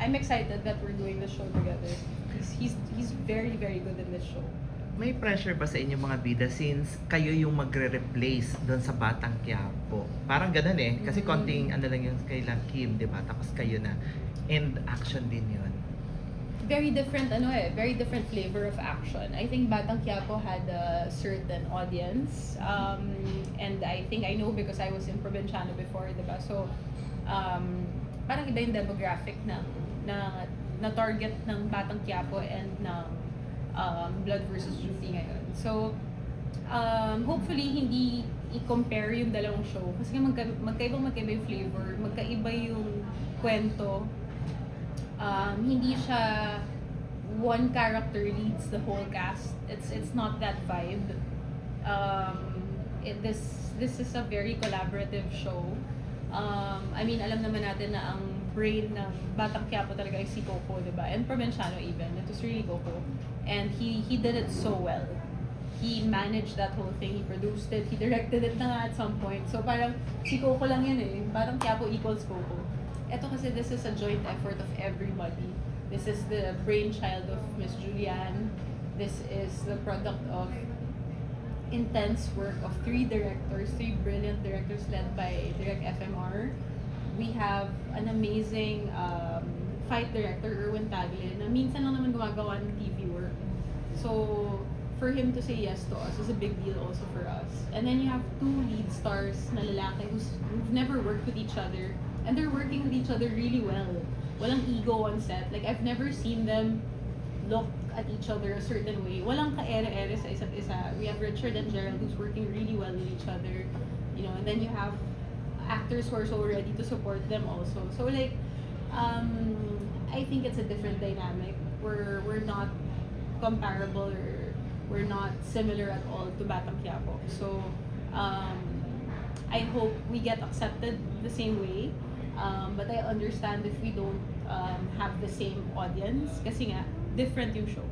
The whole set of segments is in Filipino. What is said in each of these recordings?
I'm excited that we're doing the show together. He's very, very good in this show. May pressure ba sa inyong mga bida since kayo yung magre-replace doon sa Batang Quiapo? Parang ganun eh. Kasi konting ano lang yung kay Kim, di ba? Tapos kayo na. And action din yun. Very different very different flavor of action. I think Batang Quiapo had a certain audience, and I think I know because I was in Provinciano before, diba? So parang iba yung demographic na target ng Batang Quiapo and ng Blood versus Judy ngayon. So hopefully hindi i-compare yung dalawang show kasi magkaiba yung flavor, magkaiba yung kwento. Hindi siya one character leads the whole cast. It's not that vibe. This is a very collaborative show. I mean, alam naman natin na ang brain ng Batang Quiapo talaga ay si Coco, diba? And Provinciano even. It was really Coco. And he did it so well. He managed that whole thing. He produced it. He directed it na nga at some point. So parang si Coco lang yun eh. Batang Quiapo equals Coco. Ito kasi this is a joint effort of everybody. This is the brainchild of Miss Julianne. This is the product of intense work of three brilliant directors led by Direk FMR. We have an amazing fight director, Erwin Tagle, na minsan lang naman gumagawa ng TV work. So, for him to say yes to us is a big deal also for us. And then you have two lead stars na lalaki who've never worked with each other. And they're working with each other really well. Walang ego on set. Like, I've never seen them look at each other a certain way. Walang ka-ere-ere sa isa't isa. We have Richard and Gerald who's working really well with each other. You know, and then you have actors who are so ready to support them also. So like, I think it's a different dynamic. We're not comparable or we're not similar at all to Batang Quiapo. So, I hope we get accepted the same way. But I understand if we don't have the same audience kasi nga, different yung show.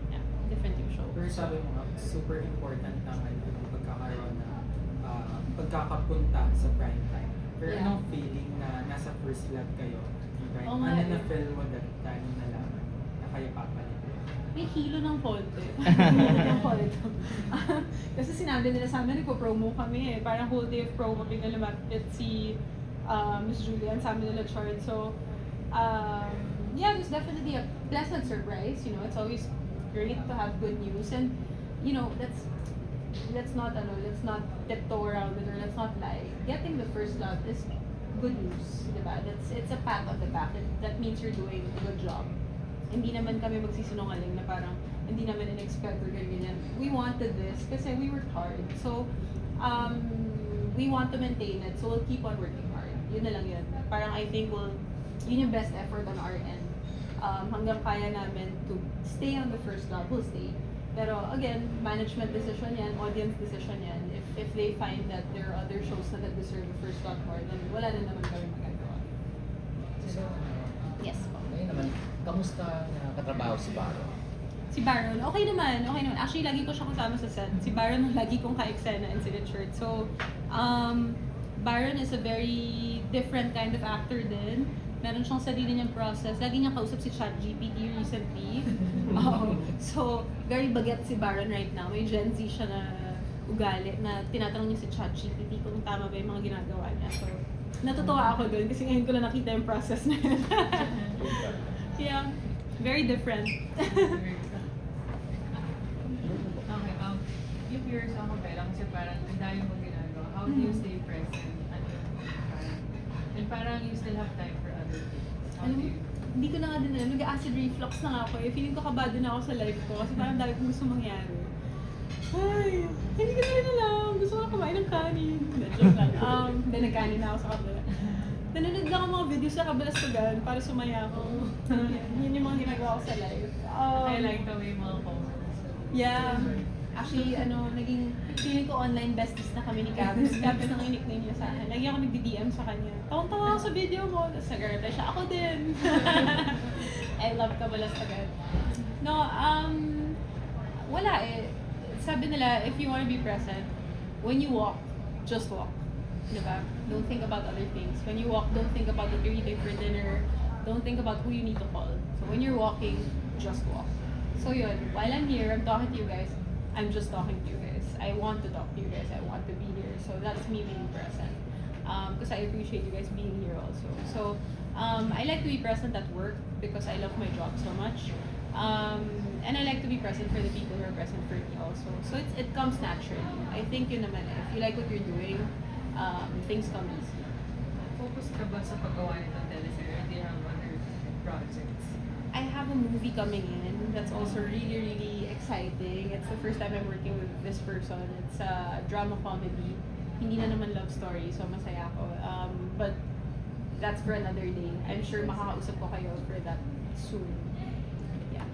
Yeah, different yung show. Pero sabi mo nga, super important naman yung pagkakaroon na pagkakapunta sa prime time. Pero Yeah. anong feeling na nasa first lap kayo? Right? Oo Ano nga na eh. feel mo that time na nalaman na kayo papalit? May hilo ng konti. Hilo ng konti. Kasi sinabi nila sa amin, nagpo-promo kami eh. Parang whole day of promo, bigla lumapit si Miss Julian, sa amin nila Chard. So, yeah, it was definitely a pleasant surprise. You know, it's always great to have good news. And, you know, let's not tiptoe around it or let's not lie. Getting the first lot is good news, diba? It's a pat on the back. That means you're doing a good job. Hindi naman kami magsisinungaling na parang hindi namin in-expect or ganyan. We wanted this kasi we worked hard. So, we want to maintain it. So, we'll keep on working hard. Yun na lang yun. Parang I think yun yung best effort on our end. Hanggang kaya namin to stay on the first love, we'll stay. Pero again, management decision yan, audience decision yan. If they find that there are other shows na that deserve the first slot more, then wala na naman kami magagawa. So, Yes po. ngayon naman, kamusta na katrabaho si Baro? Si Baron, okay naman. Actually, lagi ko siya kasama sa set. Si Baron, lagi kong ka-eksena and si Richard. So, Baron is a very different kind of actor din. Meron siyang sarili niyang process. Lagi niyang kausap si ChatGPT recently. So, very baget si Baron right now. May Gen Z siya na ugali na tinatanong niya si ChatGPT kung tama ba yung mga ginagawa niya. So, natutuwa ako doon kasi ngayon ko na nakita yung process na yun. Yeah, very different. Okay, yung viewers ako lang kasi parang ang dami mo ginagawa. How do you stay present? And parang you still have time for other things. How Alam do mo, you? hindi ko na nga din alam. Nag-acid reflux na nga ako eh. Feeling ko kabado na ako sa life ko kasi parang dami kong gusto mangyari. Ay, hindi ko na rin alam. Gusto ko na kumain ng kanin. Hindi, joke lang. Then nagkanin na ako sa kabila. Nanonood lang ako mga videos sa kabalastugan para sumaya ako. Yun yung mga ginagawa ko sa life. I like the way mga comments. Yeah. Actually, naging, feeling ko online besties na kami ni Cabs. Cabs nang i-nickname niya sa akin. Lagi ako nag-DM sa kanya. Tawang-tawa ako sa video mo. Tapos nag-reply siya, ako din. I love Kabalastagan. No, wala eh. Sabi nila, if you want to be present, when you walk, just walk. Diba? Don't think about other things. When you walk, don't think about what you're eating for dinner. Don't think about who you need to call. So when you're walking, just walk. So yun, while I'm here, I'm talking to you guys, I'm just talking to you guys. I want to talk to you guys, I want to be here. So that's me being present. Because I appreciate you guys being here also. So I like to be present at work because I love my job so much. And I like to be present for the people who are present for me also. So it comes naturally. I think yun naman eh. If you like what you're doing, things come easy. Focus ka ba sa paggawa nitong teleserye? Do you have other projects? I have a movie coming in that's also really, really exciting. It's the first time I'm working with this person. It's a drama comedy. Hindi na naman love story, so masaya ako. But that's for another day. I'm sure makakausap ko kayo for that soon. Yeah.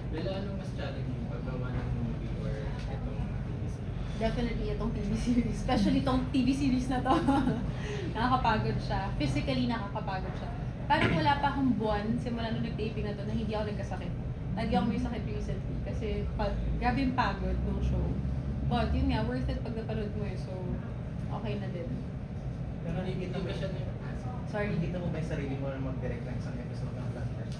Bella, ano mas challenging? Paggawa ng movie or itong TV series? Definitely itong TV series. Especially itong TV series na to. Nakakapagod siya. Physically nakakapagod siya. Parang wala pa akong buwan simula nung nag-taping na to na hindi ako nagkasakit. Lagi ako may sakit recently kasi grabe yung pagod ng show. But yun nga, worth it pag napanood mo eh. So, okay na din. Pero nakikita mo siya Sorry. nakikita mo ba yung sarili mo na mag-direct ng isang episode ng Black Nurse?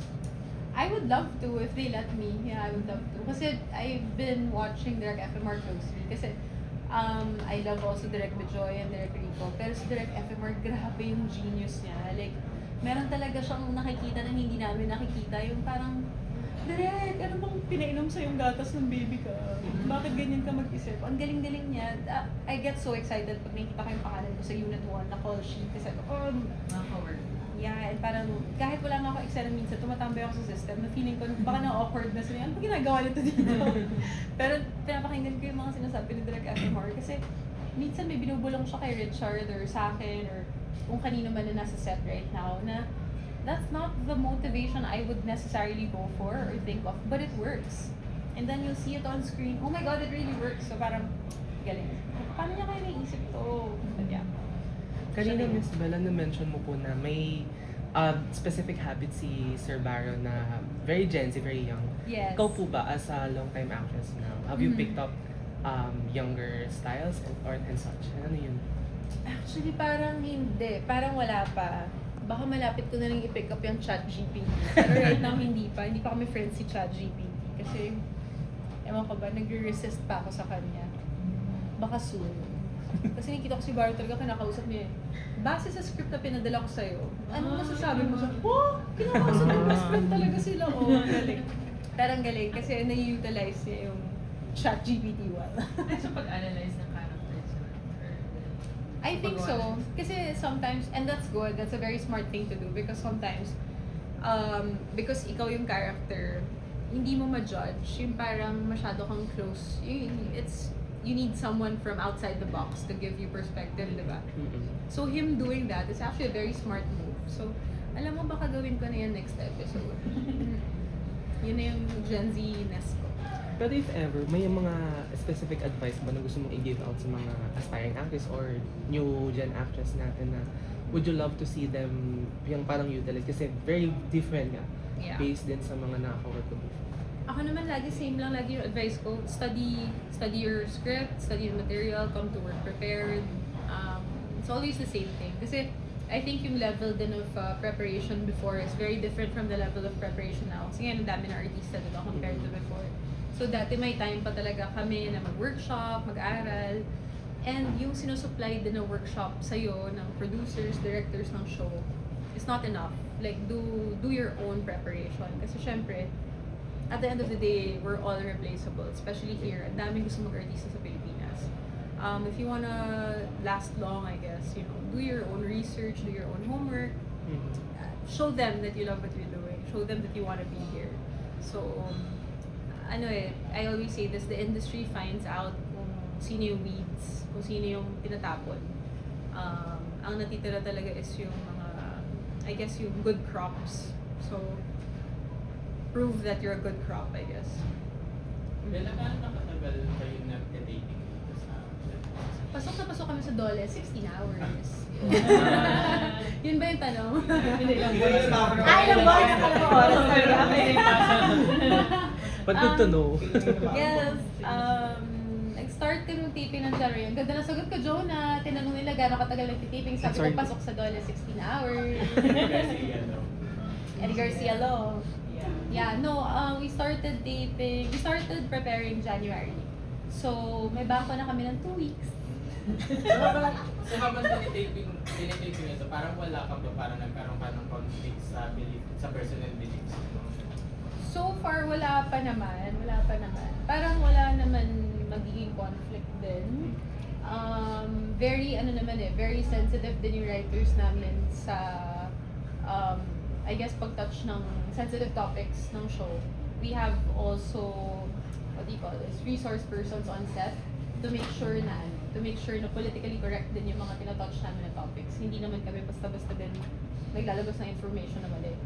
I would love to if they let me. Yeah, I would love to. Kasi I've been watching Direk FMR closely. Kasi I love also Direk Bejoy and Direk Rico. Pero si Direk FMR, grabe yung genius niya. Like, meron talaga siyang nakikita na hindi namin nakikita. Yung parang, Direk, ano bang pinainom sa yung gatas ng baby ka? Bakit ganyan ka mag-isip? Ang galing-galing niya. I get so excited pag nakikita ko yung pangalan ko sa Unit 1 na call sheet. Kasi, Nakaka-work. yeah, and parang kahit wala nga ako exam minsan, tumatambay ako sa system na feeling ko baka na-awkward na sila. Ano ba ginagawa nito dito? Pero pinapakinggan ko yung mga sinasabi ni Direk FMR kasi minsan may binubulong siya kay Richard or sa akin or kung kanino man na nasa set right now na that's not the motivation I would necessarily go for or think of, but it works. And then you'll see it on screen, oh my God, it really works. So parang, galing. Paano niya kaya naisip to? But yeah. Kanina, Miss Bella, na-mention mo po na may specific habit si Sir Baron na very Gen Z, very young. Yes. Ikaw po ba, as a long-time actress now, have you Mhm. picked up younger styles and such? Ano yun? Actually, parang hindi. Parang wala pa. Baka malapit ko na lang i-pick up yung ChatGPT. Pero right now, hindi pa. Hindi pa kami friends si ChatGPT. Kasi, ewan ko ba, nagre-resist pa ako sa kanya. Baka soon. Kasi nakikita ko si Baro talaga, kinakausap niya eh. Base sa script na pinadala ko sa'yo, ano masasabi mo sa, oh, kinakausap yung best friend talaga sila. Oh, galing. Pero ang galing kasi na-utilize niya yung ChatGPT well. So pag-analyze ng characters or I think so. Kasi sometimes, and that's good, that's a very smart thing to do because sometimes, because ikaw yung character, hindi mo ma-judge, yung parang masyado kang close. You need someone from outside the box to give you perspective, di ba? So him doing that is actually a very smart move. So, alam mo baka gawin ko na yan next episode. Yun na yung Gen Z-ness ko. Pero if ever, may mga specific advice ba na gusto mong i-give out sa mga aspiring actors or new gen actress natin na would you love to see them yung parang utilize? Kasi very different nga. Yeah. Based din sa mga nakaka-work ko before. Ako naman lagi same lang lagi yung advice ko, study your script, study the material, come to work prepared. It's always the same thing kasi I think yung level din of preparation before is very different from the level of preparation now. Kasi ngayon ang dami na artista dito compared to before. So dati may time pa talaga kami na mag-workshop, mag-aral, and yung sinusupply din na workshop sa'yo ng producers, directors ng show is not enough. Like do your own preparation kasi syempre at the end of the day, we're all replaceable, especially here. Ang daming gusto mag-artista sa Pilipinas. If you wanna last long, I guess, you know, do your own research, do your own homework. Show them that you love what you're doing. Show them that you wanna be here. So, I always say this, the industry finds out kung sino yung weeds, kung sino yung tinatapon. Ang natitira talaga is yung mga, I guess, yung good crops. So, prove that you're a good crop, I guess. Bella, gaano nakatagal kayo nag-taping dito sa Pasok na pasok kami sa Dole, 16 hours. Yun ba yung tanong? Ilang ba? Nakala ko oras talaga. But good to know. Yes. Nag-start ka nung taping ng Jaro yun. Ganda na sagot ko, Jonah. Tinanong nila gano'ng katagal nagtitaping. Sabi ko, Sorry. pasok sa Dole, 16 hours. Kasi ano, Eddie Garcia Law. Yeah. Yeah, no, we started preparing January. So, may bangko na kami ng 2 weeks. So habang tinitaping ito, parang wala ka ba, parang nagkaroon ka ng conflict sa belief, sa personal beliefs mo? So far, wala pa naman. Parang wala naman magiging conflict din. Very sensitive din yung writers namin sa, I guess, pag-touch ng sensitive topics ng show. We have also, what do you call this, resource persons on set to make sure na politically correct din yung mga tinatouch namin na topics. Hindi naman kami basta-basta din naglalabas ng information na mali.